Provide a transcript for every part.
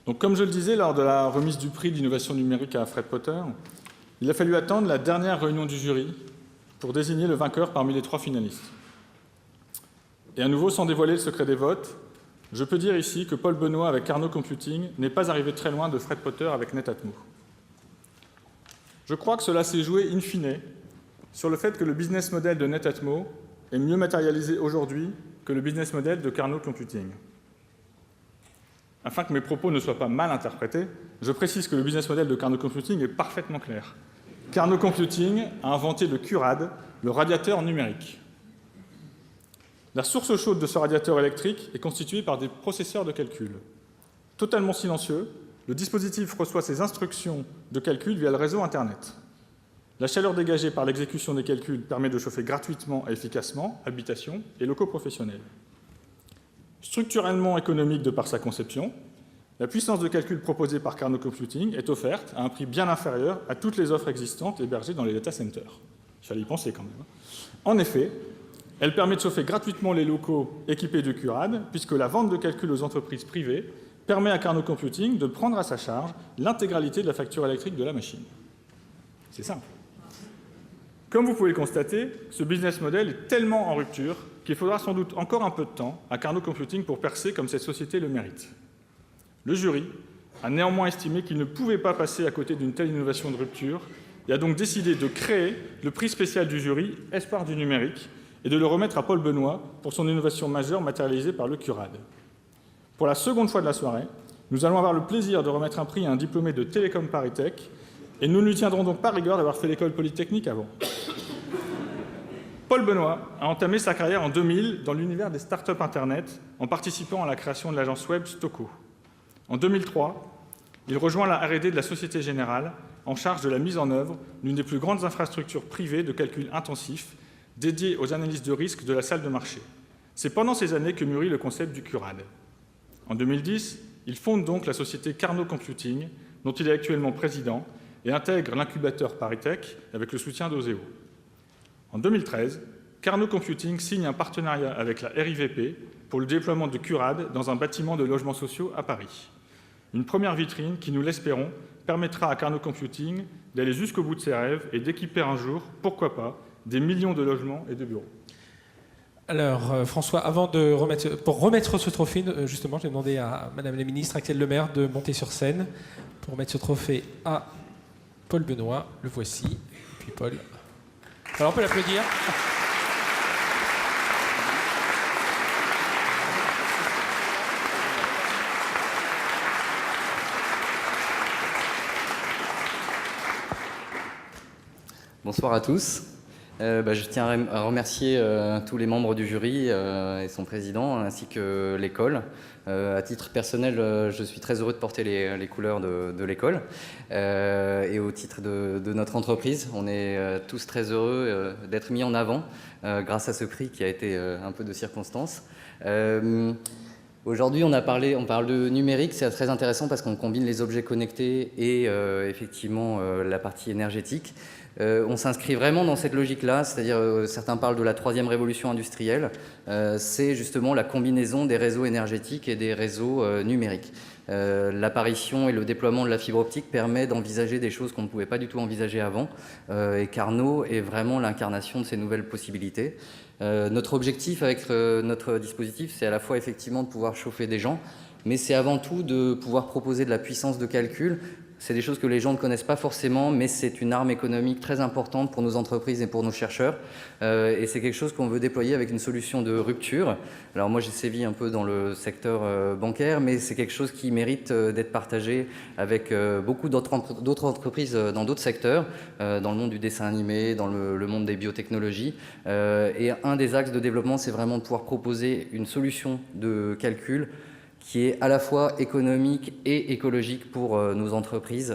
Donc, comme je le disais lors de la remise du prix d'innovation numérique à Fred Potter, il a fallu attendre la dernière réunion du jury pour désigner le vainqueur parmi les 3 finalistes. Et à nouveau, sans dévoiler le secret des votes, je peux dire ici que Paul Benoît avec Carnot Computing n'est pas arrivé très loin de Fred Potter avec Netatmo. Je crois que cela s'est joué in fine sur le fait que le business model de Netatmo est mieux matérialisé aujourd'hui que le business model de Carnot Computing. Afin que mes propos ne soient pas mal interprétés, je précise que le business model de Carnot Computing est parfaitement clair. Carnot Computing a inventé le QRAD, le radiateur numérique. La source chaude de ce radiateur électrique est constituée par des processeurs de calcul. Totalement silencieux, le dispositif reçoit ses instructions de calcul via le réseau Internet. La chaleur dégagée par l'exécution des calculs permet de chauffer gratuitement et efficacement habitations et locaux professionnels. Structurellement économique de par sa conception, la puissance de calcul proposée par Carnot Computing est offerte à un prix bien inférieur à toutes les offres existantes hébergées dans les data centers. Il fallait y penser quand même. En effet, elle permet de chauffer gratuitement les locaux équipés de QRAD, puisque la vente de calcul aux entreprises privées permet à Carnot Computing de prendre à sa charge l'intégralité de la facture électrique de la machine. C'est simple. Comme vous pouvez le constater, ce business model est tellement en rupture qu'il faudra sans doute encore un peu de temps à Carnot Computing pour percer comme cette société le mérite. Le jury a néanmoins estimé qu'il ne pouvait pas passer à côté d'une telle innovation de rupture et a donc décidé de créer le prix spécial du jury Espoir du numérique et de le remettre à Paul Benoît pour son innovation majeure matérialisée par le QRAD. Pour la seconde fois de la soirée, nous allons avoir le plaisir de remettre un prix à un diplômé de Télécom Paris-Tech et nous ne lui tiendrons donc pas rigueur d'avoir fait l'école polytechnique avant. Paul Benoît a entamé sa carrière en 2000 dans l'univers des startups Internet en participant à la création de l'agence web Stoco. En 2003, il rejoint la R&D de la Société Générale en charge de la mise en œuvre d'une des plus grandes infrastructures privées de calcul intensif dédiées aux analyses de risque de la salle de marché. C'est pendant ces années que mûrit le concept du QRAD. En 2010, il fonde donc la société Carnot Computing, dont il est actuellement président, et intègre l'incubateur Paris-Tech avec le soutien d'Oseo. En 2013, Carnot Computing signe un partenariat avec la RIVP pour le déploiement de QRAD dans un bâtiment de logements sociaux à Paris. Une première vitrine qui, nous l'espérons, permettra à Carnot Computing d'aller jusqu'au bout de ses rêves et d'équiper un jour, pourquoi pas, des millions de logements et de bureaux. Alors, François, pour remettre ce trophée, justement, j'ai demandé à Madame la ministre, Axel Lemaire, de monter sur scène pour remettre ce trophée à Paul Benoît. Le voici. Puis Paul. Alors, on peut l'applaudir. Bonsoir à tous. Je tiens à remercier tous les membres du jury et son président, ainsi que l'école. À titre personnel, je suis très heureux de porter les couleurs de l'école. Et au titre de notre entreprise, on est tous très heureux d'être mis en avant grâce à ce prix qui a été un peu de circonstance. Aujourd'hui, on parle de numérique, c'est très intéressant parce qu'on combine les objets connectés et effectivement la partie énergétique. On s'inscrit vraiment dans cette logique-là, c'est-à-dire certains parlent de la troisième révolution industrielle, c'est justement la combinaison des réseaux énergétiques et des réseaux numériques. L'apparition et le déploiement de la fibre optique permet d'envisager des choses qu'on ne pouvait pas du tout envisager avant, et Carnot est vraiment l'incarnation de ces nouvelles possibilités. Notre objectif avec notre dispositif, c'est à la fois effectivement de pouvoir chauffer des gens, mais c'est avant tout de pouvoir proposer de la puissance de calcul. C'est des choses que les gens ne connaissent pas forcément, mais c'est une arme économique très importante pour nos entreprises et pour nos chercheurs. Et c'est quelque chose qu'on veut déployer avec une solution de rupture. Alors moi, j'ai sévi un peu dans le secteur bancaire, mais c'est quelque chose qui mérite d'être partagé avec beaucoup d'autres entreprises dans d'autres secteurs, dans le monde du dessin animé, dans le monde des biotechnologies. Et un des axes de développement, c'est vraiment de pouvoir proposer une solution de calcul qui est à la fois économique et écologique pour nos entreprises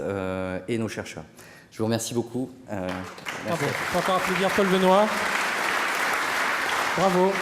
et nos chercheurs. Je vous remercie beaucoup. Bravo. On peut encore applaudir Paul Benoît. Bravo.